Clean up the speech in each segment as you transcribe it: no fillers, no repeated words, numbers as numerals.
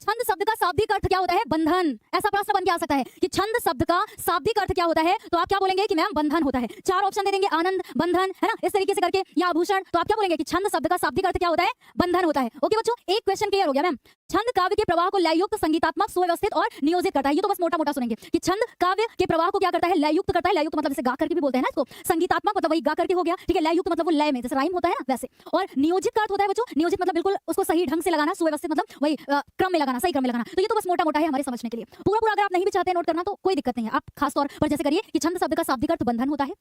छंद शब्द का शाब्दिक अर्थ क्या होता है? बंधन। ऐसा प्रश्न बन के आ सकता है कि छंद शब्द का शाब्दिक अर्थ क्या होता है, तो आप क्या बोलेंगे कि मैम बंधन होता है। चार ऑप्शन दे देंगे, आनंद, बंधन, है ना, इस तरीके से करके, या आभूषण। तो आप क्या बोलेंगे कि छंद शब्द का शाब्दिक अर्थ क्या होता है? बंधन होता है। ओके बच्चों, एक क्वेश्चन क्लियर हो गया मैम। छंद काव्य के प्रवाह को लययुक्त, संगीतात्मक, सुव्यवस्थित और नियोजित करता है। ये तो बस मोटा मोटा सुनेंगे कि छंद काव्य के प्रवाह को क्या करता है? लययुक्त करता है। लययुक्त मतलब जैसे गा करके भी बोलते हैं ना इसको। संगीतात्मक मतलब वही गा करके हो गया, ठीक है। लययुक्त मतलब वो लय में जैसे राइम होता है ना वैसे। और नियोजित का अर्थ होता है बच्चों, नियोजित मतलब बिल्कुल उसको सही ढंग से लगाना, सुव्यवस्थित मतलब वही क्रम में लगाना, सही क्रम में लगाना। तो ये तो बस मोटा मोटा है हमारे समझने के लिए। पूरा पूरा अगर आप नहीं भी चाहते नोट करना तो कोई दिक्कत नहीं है, आप खास तौर पर जैसे करिए कि छंद शब्द का शाब्दिक अर्थ बंधन होता है।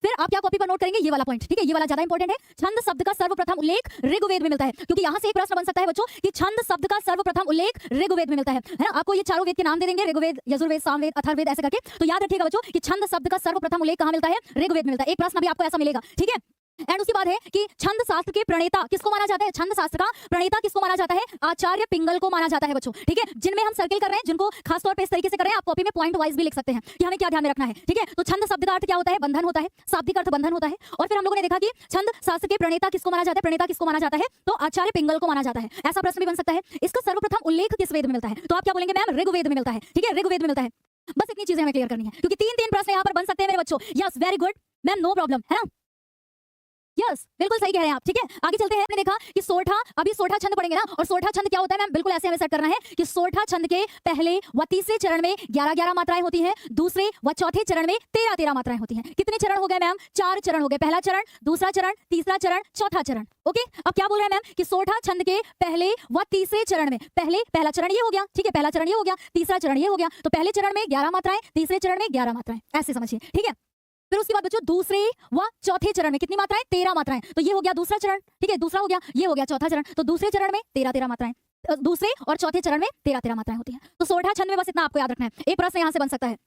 फिर आप क्या कॉपी पर नोट करेंगे? ये वाला पॉइंट, ठीक है, ये वाला ज्यादा इंपॉर्टेंट है। छंद शब्द का सर्वप्रथम उल्लेख ऋग्वेद में मिलता है, क्योंकि यहां से एक प्रश्न बन सकता है बच्चों कि छंद शब्द का सर्वप्रथम उल्लेख ऋग्वेद में मिलता है ना। आपको ये चारों वेद के नाम दे देंगे, ऋग्वेद, यजुर्वेद, सामवेद, अथर्ववेद, ऐसे करके। तो याद रखिएगा बच्चों कि छंद शब्द का सर्वप्रथम उल्लेख कहां मिलता है? ऋग्वेद में मिलता है। एक प्रश्न भी आपको ऐसा मिलेगा, ठीक है। एंड उसके बाद है कि छंद शास्त्र के प्रणेता किसको माना जाता है? छंद शास्त्र का प्रणेता किसको माना जाता है? आचार्य पिंगल को माना जाता है बच्चों, ठीक है। जिनमें हम सर्किल कर रहे हैं, जिनको खास तौर पे इस तरीके से कर रहे हैं, आप कॉपी में पॉइंट वाइज भी लिख सकते हैं कि हमें क्या ध्यान में रखना है, ठीक है। तो छंद शब्द का अर्थ क्या होता है? बंधन होता है, शाब्दिक अर्थ बंधन होता है। और फिर हम लोगों ने देखा कि छंद शास्त्र के प्रणेता किसको माना जाता है? प्रणेता किसको माना जाता है? तो आचार्य पिंगल को माना जाता है। ऐसा प्रश्न भी बन सकता है। इसका सर्वप्रथम उल्लेख किस वेद में मिलता है? तो आप क्या बोलेंगे? मैम ऋग्वेद में मिलता है, ठीक है, ऋग्वेद में मिलता है। बस इतनी चीजें हमें क्लियर करनी है, क्योंकि तीन तीन प्रश्न यहाँ पर बन सकते हैं मेरे बच्चों। Yes, very good ma'am, no problem, है ना। यस, बिल्कुल सही कह रहे हैं आप, ठीक है। आगे चलते हैं। हमने देखा कि सोठा, अभी सोठा छंद पढ़ेंगे ना। और सोठा छंद क्या होता है मैम? बिल्कुल ऐसे हमें सेट करना है कि सोठा छंद के पहले व तीसरे चरण में 11-11 मात्राएं होती हैं, दूसरे व चौथे चरण में 13-13 मात्राएं होती हैं। कितने चरण हो गए मैम? 4 चरण हो गए। पहला चरण, दूसरा चरण, तीसरा चरण, चौथा चरण। ओके, अब क्या बोल रहे हैं मैम कि सोठा छंद के पहले व तीसरे चरण में, पहला चरण ये हो गया, ठीक है, पहला चरण ये हो गया, तीसरा चरण ये हो गया। तो पहले चरण में 11 मात्राएं, तीसरे चरण में 11 मात्राएं, ऐसे समझिए, ठीक है। फिर उसके बाद बच्चों दूसरे व चौथे चरण में कितनी मात्राएं? 13 मात्राएं। तो ये हो गया दूसरा चरण, ठीक है, दूसरा हो गया, ये हो गया चौथा चरण। तो दूसरे चरण में 13-13 मात्राएं, दूसरे और चौथे चरण में 13-13 मात्राएं होती हैं। तो सोठा छंद में बस इतना आपको याद रखना है। एक प्रश्न यहां से बन सकता है।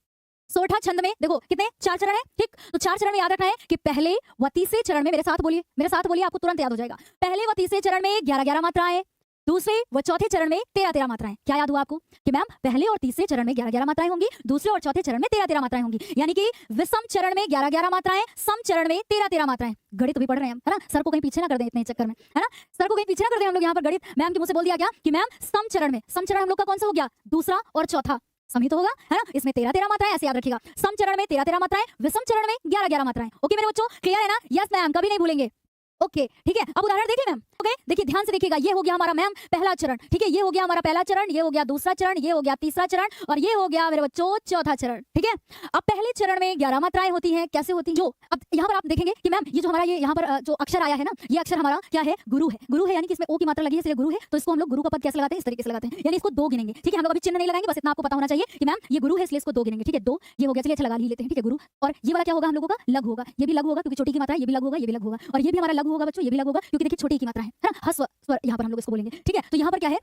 सोठा छंद में देखो कितने? 4 चरण है, ठीक। तो 4 चरण में याद रखना है कि पहले व तीसरे चरण में, मेरे साथ बोलिए, आपको तुरंत याद हो जाएगा। पहले व तीसरे चरण में 11-11 मात्राएं, दूसरे व चौथे चरण में 13-13 मात्राएं। क्या याद हुआ आपको कि मैम पहले और तीसरे चरण में 11-11 मात्राएं होंगी, दूसरे और चौथे चरण में 13-13 मात्राएं होंगी। यानी कि विषम चरण में 11-11 मात्राएं, सम चरण में 13-13 मात्राएं। गणित भी पढ़ रहे हैं हम, है ना। सर को कहीं पीछे ना कर दें इतने चक्कर में, है ना। सर को कहीं पीछे ना कर दें हम लोग यहाँ पर। गणित मैम के मुंह से बोल दिया क्या कि मैम सम चरण में, सम चरण हम लोग का कौन सा हो गया? दूसरा और चौथा, सम ही तो होगा, है ना। इसमें 13-13 मात्राएं, ऐसे याद रखिएगा। सम चरण में 13-13 मात्राएं, विषम चरण में 11-11 मात्राएं। ओके मेरे बच्चों, क्लियर है ना? यस मैम, कभी नहीं भूलेंगे। ओके, ठीक है। अब उदाहरण देखिए मैम। ओके, देखिए ध्यान से देखिएगा। ये हो गया हमारा मैम पहला चरण, ठीक है, ये हो गया हमारा पहला चरण, ये हो गया दूसरा चरण, ये हो गया तीसरा चरण, और ये हो गया मेरे बच्चों चौथा चरण, ठीक है। अब पहले चरण में 11 मात्राएं होती हैं। कैसे होती हैं? जो अब यहाँ पर आप देखेंगे कि मैम ये जो हमारा ये यहाँ पर जो अक्षर आया है ना, ये अक्षर हमारा क्या है? गुरु है। गुरु है यानी कि इसमें ओ की मात्रा लगी है, इसलिए गुरु है। तो इसको हम लोग गुरु का पद कैसे लगाते हैं? इस तरीके से लगाते हैं, यानी इसको 2 गिनेंगे, ठीक है। हम लोग अभी चिन्ह नहीं लगाएंगे, बस इतना आपको पता होना चाहिए कि मैम ये गुरु है, इसलिए इसको 2 गिनेंगे, ठीक है। 2 ये हो गया, चलिए अच्छा लगा ही लेते हैं, ठीक है, गुरु। और ये वाला क्या होगा हम लोगों का? लघु होगा। ये भी लघु होगा क्योंकि छोटी की मात्रा है, ये भी लघु होगा, ये भी लघु होगा, और ये भी हमारा लघु होगा बच्चों, ये भी लघु होगा क्योंकि देखिए छोटी की मात्रा है ना। हस्व स्वर यहाँ पर हम लोग इसको बोलेंगे, ठीक है। तो यहाँ पर क्या है?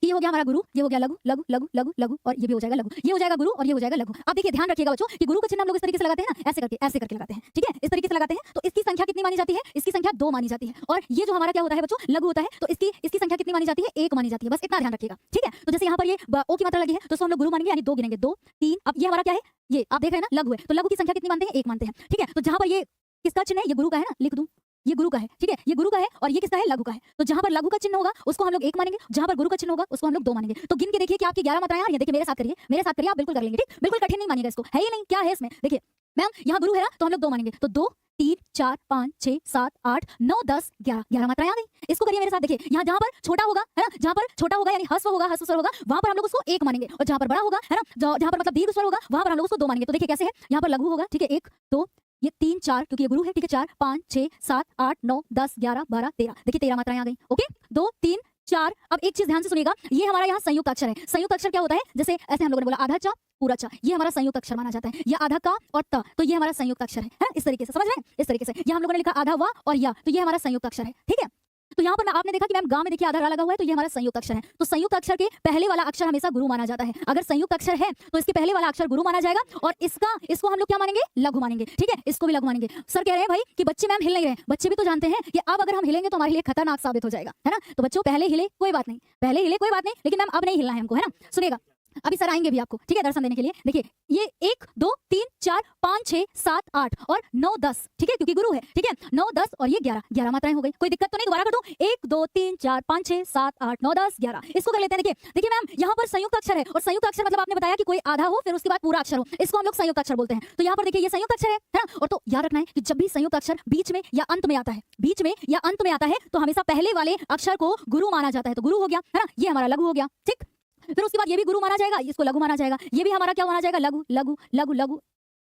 ये हो गया हमारा गुरु, ये हो गया लघु, लघु, लघु, लघु, लघु, और ये भी हो जाएगा लघु। ये हो जाएगा गुरु और ये हो जाएगा लघु। अब देखिए ध्यान रखिएगा बच्चों कि गुरु का चिन्ह हम लोग इस तरीके से लगाते हैं ना, ऐसे करके लगाते हैं, ठीक है, इस तरीके से लगाते हैं। तो इसकी संख्या कितनी मानी जाती है? इसकी संख्या 2 मानी जाती है। और ये जो हमारा क्या होता है बच्चों? लघु होता है। तो इसकी संख्या कितनी मानी जाती है? 1 मानी जाती है। बस इतना ध्यान रखिएगा, ठीक है। तो जैसे यहाँ पर ये ओ की मात्रा लगी है, तो इसको हम लोग गुरु मानेंगे, यानी 2 गिनेंगे, 2, 3। अब ये हमारा क्या है? ये आप देख रहे हैं ना, लघु है। तो लघु की संख्या कितनी मानते हैं? 1 मानते हैं, ठीक है। तो जहां पर ये किसका चिन्ह है? ये गुरु का है ना, लिख दूं, ये गुरु का है, ठीक है, ये गुरु का है। और ये किसका है? लघु का है। तो जहां पर लघु का चिन्ह होगा उसको हम लोग 1 मानेंगे, जहां पर गुरु का चिन्ह होगा उसको हम लोग 2 मानेंगे। तो गिन के देखिए कि आपकी 11 मात्राएं आ रही हैं। देखिए मेरे साथ करिए, आप बिल्कुल कर लेंगे, ठीक। बिल्कुल कठिन नहीं मानिएगा इसको, है ही नहीं, क्या है इसमें? देखिए मैम यहाँ गुरु है ना, तो हम लोग 2 मानेंगे। तो 2, 3, 4, 5, 6, 7, 8, 9, 10, 11 मात्राएं आ गई। इसको करिए मेरे साथ। देखिए यहाँ जहां पर छोटा होगा, है ना, जहां पर छोटा होगा यानी हस्व होगा, हस्व स्वर होगा, वहां पर हम लोग उसको 1 मानेंगे। और जहां पर बड़ा होगा, है ना, जहां पर मतलब दीर्घ स्वर होगा, वहां पर हम लोग उसको 2 मानेंगे। तो देखिए कैसे है, यहाँ पर लघु होगा, ठीक है, 1, 2, ये 3, 4 क्योंकि ये गुरु है, ठीक है, 4, 5, 6, 7, 8, 9, 10, 11, 12, 13। देखिए 13 मात्राएं आ गई। ओके, 2, 3, 4। अब एक चीज ध्यान से सुनिएगा, ये हमारा यहाँ संयुक्त अक्षर है। संयुक्त अक्षर क्या होता है? जैसे ऐसे हम लोगों ने बोला आधा चा पूरा चा, ये हमारा संयुक्त अक्षर माना जाता है। ये आधा का और त, तो ये हमारा संयुक्त अक्षर है ना, इस तरीके से समझ रहे हैं? इस तरीके से ये हम लोगों ने लिखा आधा व और या, तो ये हमारा संयुक्त अक्षर है, ठीक है। तो यहाँ पर आपने देखा कि मैम गा में देखिए आधा रा लगा हुआ है, तो ये हमारा संयुक्त अक्षर है। तो संयुक्त अक्षर के पहले वाला अक्षर हमेशा गुरु माना जाता है। अगर संयुक्त अक्षर है तो इसके पहले वाला अक्षर गुरु माना जाएगा, और इसको हम लोग क्या मानेंगे? लघु मानेंगे, ठीक है, इसको भी लघु मानेंगे। सर कह रहे हैं भाई कि बच्चे मैम हिल नहीं रहे। बच्चे भी तो जानते हैं कि अब अगर हम हिलेंगे तो हमारे लिए खतरनाक साबित हो जाएगा, है ना। तो बच्चों पहले हिले कोई बात नहीं, लेकिन मैम अब नहीं हिलना है हमको, है ना। सुनिएगा अभी सर आएंगे भी आपको, ठीक है, दर्शन देने के लिए। देखिए ये 1 2 3 4 5 6 7 8 और 9 10, ठीक है, क्योंकि गुरु है, ठीक है, 9 10 और ये 11 मात्राएं हो गई। कोई दिक्कत तो नहीं? दोबारा कर दूं, 1 2 3 4 5 6 7 8 9 10 11। इसको कर लेते हैं। देखिए मैम यहाँ पर संयुक्त अक्षर है, और संयुक्त अक्षर मतलब आपने बताया कि कोई आधा हो फिर उसके बाद पूरा अक्षर हो, इसको हम लोग संयुक्त अक्षर बोलते हैं। तो यहाँ पर देखिए ये संयुक्त अक्षर है ना। और तो याद रखना है कि जब भी संयुक्त अक्षर बीच में या अंत में आता है, बीच में या अंत में आता है, तो हमेशा पहले वाले अक्षर को गुरु माना जाता है। तो गुरु हो गया, है ना, ये हमारा लघु हो गया, ठीक। फिर उसके बाद ये भी गुरु माना जाएगा, इसको लघु माना जाएगा, ये भी हमारा क्या माना जाएगा, लघु लघु लघु लघु।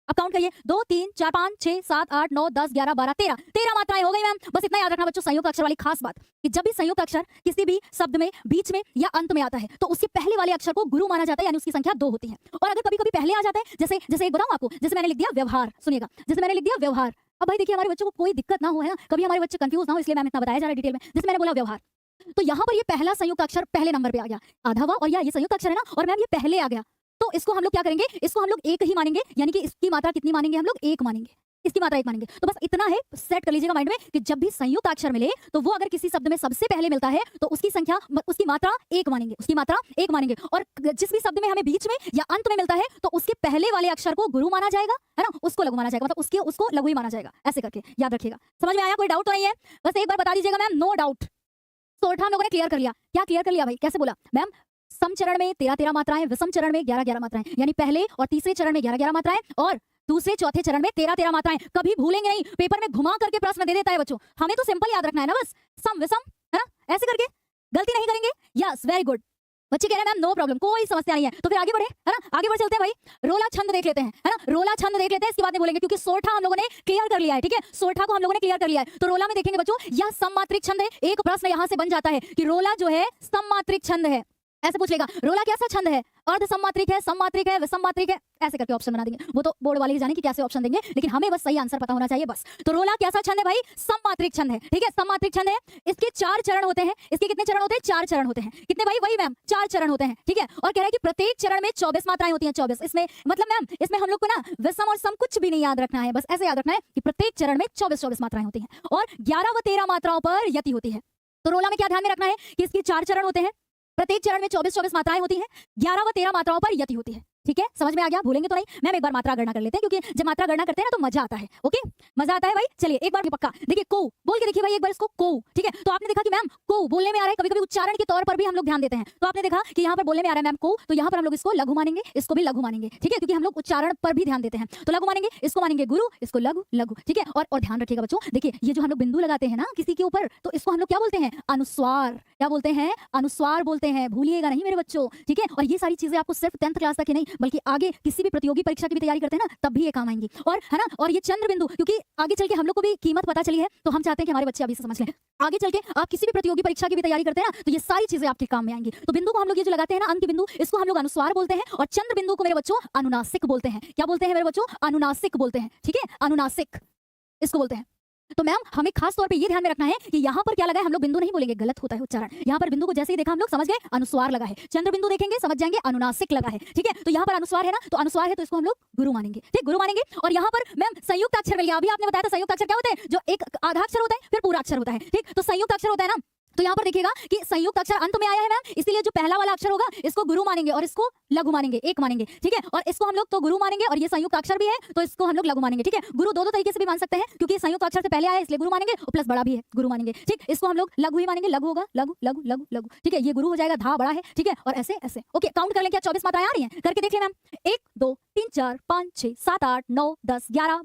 अब काउंट करिए, 2 3 4 5 6 7 8 9 10 11 12 13 मात्राएं हो गई मैम। बस इतना याद रखना बच्चों, संयुक्त अक्षर वाली खास बात कि जब भी संयुक्त अक्षर किसी भी शब्द में बीच में या अंत में आता है तो उसके पहले वाले अक्षर को गुरु माना जाता है, यानी उसकी संख्या 2 होती है। और अगर कभी कभी पहले आ जाता है, जैसे एक बताऊं आपको, जैसे मैंने लिख दिया व्यवहार, सुनिएगा, जैसे मैंने लिख दिया व्यवहार। अब भाई देखिए हमारे बच्चों को कोई दिक्कत ना हो, है ना, कभी हमारे बच्चे कंफ्यूज ना हो, इसलिए मैम इतना बताया जा रहा है डिटेल में। जैसे मैंने बोला व्यवहार, तो यहाँ पर ये पहला संयुक्त अक्षर पहले नंबर पे आ गया, आधा हुआ, और ये संयुक्त अक्षर है ना, और मैम ये पहले आ गया, तो इसको हम लोग क्या करेंगे, इसको हम लोग एक ही मानेंगे, यानी कि इसकी मात्रा कितनी मानेंगे हम लोग, एक मानेंगे, इसकी मात्रा एक मानेंगे। तो बस इतना है, सेट कर लीजिएगा माइंड में कि जब भी संयुक्त अक्षर मिले तो वो अगर किसी शब्द में सबसे पहले मिलता है तो उसकी संख्या, उसकी मात्रा एक मानेंगे, उसकी मात्रा एक मानेंगे। और जिस भी शब्द में हमें बीच में या अंत में मिलता है तो उसके पहले वाले अक्षर को गुरु माना जाएगा, है ना, उसको लघु माना जाएगा, मतलब उसको लघु ही माना जाएगा। ऐसे करके याद रखिएगा। समझ में आया? कोई डाउट तो नहीं है? बस एक बार बता दीजिएगा मैम, नो डाउट। सोरठा हम लोगों ने क्लियर कर लिया। क्या क्लियर कर लिया भाई? कैसे बोला मैम? सम चरण में 13 मात्राएं, विषम चरण में 11 मात्राएं, यानी पहले और तीसरे चरण में 11 मात्राएं और दूसरे चौथे चरण में 13 मात्राएं। कभी भूलेंगे नहीं, पेपर में घुमा करके प्रश्न दे देता है बच्चों, हमें तो सिंपल याद रखना है ना, बस सम विषम, है ना, ऐसे करके, गलती नहीं करेंगे। Yes, very good. बच्चे कह रहे हैं मैम नो प्रॉब्लम, कोई समस्या नहीं है। तो फिर आगे बढ़े, है ना, आगे बढ़ चलते हैं भाई। रोला छंद देख लेते हैं, है ना, रोला छंद देख लेते हैं, इसके बाद में बोलेंगे, क्योंकि सोरठा हम लोगों ने क्लियर कर लिया है, ठीक है, सोरठा को हम लोगों ने क्लियर कर लिया है। तो रोला में देखेंगे बच्चों, यह सममात्रिक छंद है। एक प्रश्न यहां से बन जाता है कि रोला जो है सममात्रिक छंद है, ऐसे पूछ लेगा, रोला कैसा छंद है, अर्ध सममात्रिक है, सममात्रिक है, विषममात्रिक है, ऐसे करके ऑप्शन बना देंगे। वो तो बोर्ड वाले ही जाने कि कैसे ऑप्शन देंगे, लेकिन हमें बस सही आंसर पता होना चाहिए बस। तो रोला कैसा छंद है भाई? सममात्रिक छंद है, ठीक है, सममात्रिक छंद है। इसके 4 चरण होते हैं। इसके कितने चरण होते हैं? 4 चरण होते हैं। कितने भाई? वही मैम, 4 चरण होते हैं, ठीक है। और कह रहा है कि प्रत्येक चरण में 24 मात्राएं होती हैं, 24। इसमें मतलब मैम, इसमें हम लोग को ना विषम और सम कुछ भी नहीं याद रखना है, बस ऐसे याद रखना है कि प्रत्येक चरण में 24 मात्राएं होती हैं और 11 व 13 मात्राओं पर यति होती है। तो रोला में क्या ध्यान में रखना है कि इसके 4 चरण होते हैं, प्रत्येक चरण में 24 मात्राएं होती हैं, 11 व 13 मात्राओं पर यति होती है, ठीक है। समझ में आ गया? भूलेंगे तो नहीं। मैम एक बार मात्रा गणना कर लेते हैं, क्योंकि जब मात्रा गणना करते हैं ना तो मजा आता है। ओके, मजा आता है भाई। चलिए एक बार पक्का देखिए, को बोल के देखिए भाई एक बार इसको, को, ठीक है। तो आपने देखा कि मैम को बोलने में आ रहा है, कभी कभी उच्चारण के तौर पर भी हम लोग ध्यान देते हैं। तो आपने देखा कि यहाँ पर बोलने में आ रहा है मैम को, तो यहाँ पर हम लोग इसको लघु मानेंगे, इसको भी लघु मानेंगे, ठीक है, क्योंकि हम लोग उच्चारण पर भी ध्यान देते हैं। तो लघु मानेंगे, इसको मानेंगे गुरु, इसको लघु लघु, ठीक है। और ध्यान रखिएगा बच्चों, देखिए ये जो हम लोग बिंदु लगाते हैं ना किसी के ऊपर, तो इसको हम लोग क्या बोलते हैं? अनुस्वार। क्या बोलते हैं? अनुस्वार बोलते हैं, भूलिएगा नहीं मेरे बच्चों, ठीक है। और ये सारी चीजें आपको सिर्फ 10th क्लास तक ही नहीं बल्कि आगे किसी भी प्रतियोगी परीक्षा की भी तैयारी करते हैं ना तब भी ये काम आएंगी। और है ना, और ये चंद्र बिंदु, क्योंकि आगे चल के हम लोग को भी कीमत पता चली है, तो हम चाहते हैं कि हमारे बच्चे अभी से समझ लें। आगे चल के आप किसी भी प्रतियोगी परीक्षा की भी तैयारी करते हैं ना, तो ये सारी चीजें आपके काम में आएंगी। तो बिंदु को हम लोग ये जो लगाते हैं ना, अंत बिंदु, इसको हम लोग अनुस्वार बोलते हैं। और चंद्र बिंदु को मेरे बच्चों अनुनासिक बोलते हैं। क्या बोलते हैं मेरे बच्चों? अनुनासिक बोलते हैं, ठीक है, अनुनासिक इसको बोलते हैं। तो मैम हमें खास तौर पे ये ध्यान में रखना है कि यहाँ पर क्या लगा है, हम लोग बिंदु नहीं बोलेंगे, गलत होता है उच्चारण। यहाँ पर बिंदु को जैसे ही देखा हम लोग समझ गए अनुस्वार लगा है। चंद्र बिंदु देखेंगे समझ जाएंगे अनुनासिक लगा है, ठीक है। तो यहाँ पर अनुस्वार है ना, तो अनुस्वार है तो इसको हम लोग गुरु मानेंगे, ठीक, गुरु मानेंगे। और यहाँ पर मैम संयुक्त अक्षर मिल गया। अभी आपने बताया था संयुक्त अक्षर क्या होते हैं, जो एक आधा अक्षर होता है फिर पूरा अक्षर होता है, ठीक। तो संयुक्त अक्षर होता है ना, तो यहाँ पर देखिएगा कि संयुक्त अक्षर अंत में आया है मैम, इसीलिए जो पहला वाला अक्षर होगा इसको गुरु मानेंगे और इसको लघु मानेंगे, एक मानेंगे, ठीक है। और इसको हम लोग तो गुरु मानेंगे, और ये संयुक्त अक्षर भी है तो इसको हम लोग लघु मानेंगे, ठीक है। गुरु दो तरीके से भी मान सकते हैं, क्योंकि संयुक्त अक्षर से पहले आया इसलिए गुरु मानेंगे, और प्लस बड़ा भी है गुरु मानेंगे, ठीक। इसको हम लोग लघु ही मानेंगे, लघु होगा, लघु लघु लघु लघु, ठीक है। ये गुरु हो जाएगा, धा बड़ा है, ठीक है। और ऐसे ऐसे, ओके, काउंट कर लें क्या 24 मात्राएं आ रही हैं? करके देख लें मैम, 1 2 3 4 5 6 7 8 9 10 11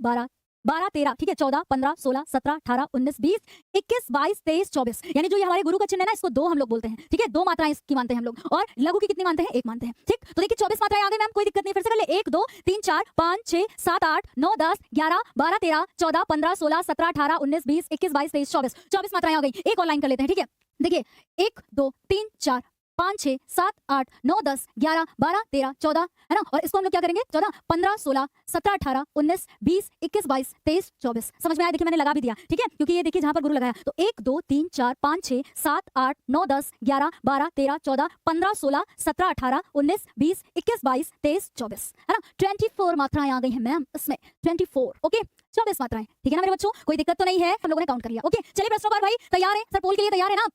12 13, ठीक है, 14 15 16 17 18 19 20 21 22 23 24, यानी जो ये हमारे गुरु का चिन्ह है ना, इसको 2 हम लोग बोलते हैं, ठीक है। 2 मात्राएं इसकी मानते हैं हम लोग, और लघु की कितनी मानते हैं? 1 मानते हैं, ठीक। तो देखिए 24 मात्राएं आ गई मैम, कोई दिक्कत नहीं, फिर से कर ले। 1 2 3 4 5 6 7 8 9 10 11 12 13 14 15 16 17 18 19 20 21 22 23 24, 24 मात्राएं आ गई। एक और लाइन कर लेते हैं, ठीक है। देखिए 1 2 3 4 5 6 7 8 9 10 11 12 13 14, है ना। और इसको हम लोग क्या करेंगे? 14 15 16 17 18 19 20 21 22 23 24, समझ में आया? देखिए मैंने लगा भी दिया, ठीक है, क्योंकि ये देखिए जहां पर गुरु लगाया, तो 1 2 3 4 5 6 7 8 9 10 11 12 13 14 15 16 17 18 19 20 21 22 23 24, है ना। 24 मात्राएं आ गई हैं मैम इसमें, 24, ओके, 24 मात्राएं, ठीक है ना मेरे बच्चों? कोई दिक्कत तो नहीं है, हम लोगों ने काउंट कर लिया, ओके। चलिए प्रश्नों पर भाई तैयार है? सर पोल के लिए तैयार है ना?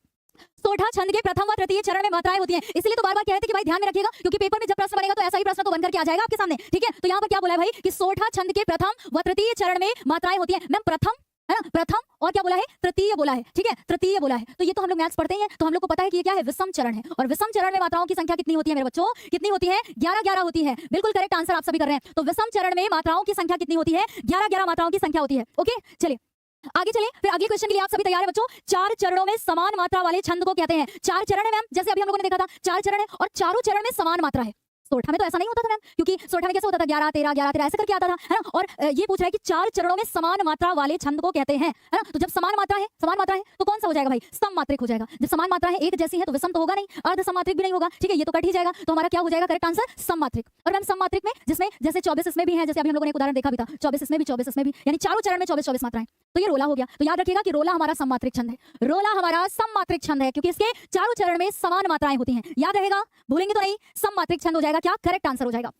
सोठा छंद के प्रथम व तृतीय चरण में मात्राएं होती हैं, इसलिए तो बार-बार कह रहे थे कि भाई ध्यान में रखिएगा, क्योंकि पेपर में जब प्रश्न बनेगा तो ऐसा ही प्रश्न तो बनकर के आ जाएगा आपके सामने। ठीक है, तो यहाँ पर क्या बोला है भाई कि सोठा छंद के प्रथम व तृतीय चरण में मात्राएं होती हैं। मैम प्रथम है ना, प्रथम और क्या बोला है, तृतीय बोला है। ठीक है, तृतीय बोला है, तो ये तो हम लोग मैथ्स पढ़ते ही हैं, तो हम लोग को पता है कि ये क्या है, विषम चरण है। और विषम चरण में मात्राओं की संख्या कितनी होती है मेरे बच्चों, कितनी होती है, 11 होती है। बिल्कुल करेक्ट आंसर आप सभी कर रहे हैं। तो विषम चरण में मात्राओं की संख्या कितनी होती है, 11 मात्राओं की संख्या होती है। ओके, चलिए आगे चले, फिर अगले क्वेश्चन के लिए आप सभी तैयार है बच्चों। 4 चरणों में समान मात्रा वाले छंद को कहते हैं। 4 चरण है मैम, जैसे अभी हम लोगों ने देखा था 4 चरण है और चारों चरण में समान मात्रा है। सोठा में तो ऐसा नहीं होता था मैम, क्योंकि सोठा में कैसे होता था 11 13 11 13 ऐसे करके आता था, है ना। और ये पूछ रहा है कि 4 चरणों में समान मात्रा वाले छंद को कहते हैं, है ना। तो जब समान मात्रा है तो कौन सा हो जाएगा भाई, सममात्रिक हो जाएगा। जब समान मात्रा है एक जैसी है तो विषम तो होगा नहीं, अर्ध सममात्रिक भी नहीं होगा। ठीक है, ये तो कट ही जाएगा, तो हमारा क्या हो जाएगा करेक्ट आंसर, सममात्रिक। और मैम सममात्रिक में जिसमें जैसे 24 इसमें भी है, जैसे अभी हम लोगों ने एक उदाहरण देखा भी था, 24 इसमें भी 24 इसमें भी, यानी चारों चरण में 24 मात्राएं, तो ये रोला हो गया। तो याद रखिएगा कि रोला हमारा सममात्रिक छंद है, रोला हमारा सममात्रिक छंद है, क्योंकि इसके चारों चरण में समान मात्राएं होती हैं। याद रहेगा, भूलेंगे तो नहीं, सममात्रिक छंद हो जाएगा क्या, करेक्ट आंसर हो जाएगा।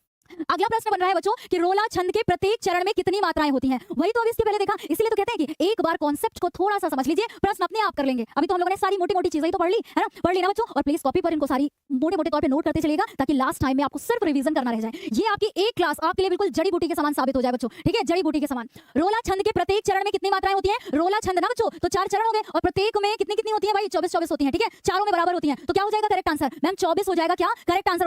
अगला प्रश्न बन रहा है बच्चों कि रोला छंद के प्रत्येक चरण में कितनी मात्राएं होती हैं। वही तो अभी इसके पहले देखा, इसलिए तो कहते हैं कि एक बार कॉन्सेप्ट को थोड़ा सा समझ लीजिए, प्रश्न अपने आप कर लेंगे। अभी तो हम लोगों ने सारी मोटी मोटी चीजें तो पढ़ ली, है ना, पढ़ ली ना बच्चों। और प्लीज कॉपी पर इनको सारी मोटे मोटे तौर पे नोट करते चलिएगा, ताकि लास्ट टाइम में आपको सिर्फ रिवीजन करना रह जाए। ये आपकी एक क्लास आपके लिए बिल्कुल जड़ी बूटी के समान साबित हो जाए बच्चों। ठीक है, जड़ी बूटी के समान। रोला छंद के प्रत्येक चरण में कितनी मात्राएं होती हैं, रोला छंद ना बच्चों, तो 4 चरण हो गए और प्रत्येक में कितनी कितनी होती है भाई, 24 होती है। ठीक है, चारों में बराबर होती है, तो क्या हो जाएगा करेक्ट आंसर, मैम 24 हो जाएगा क्या करेक्ट आंसर।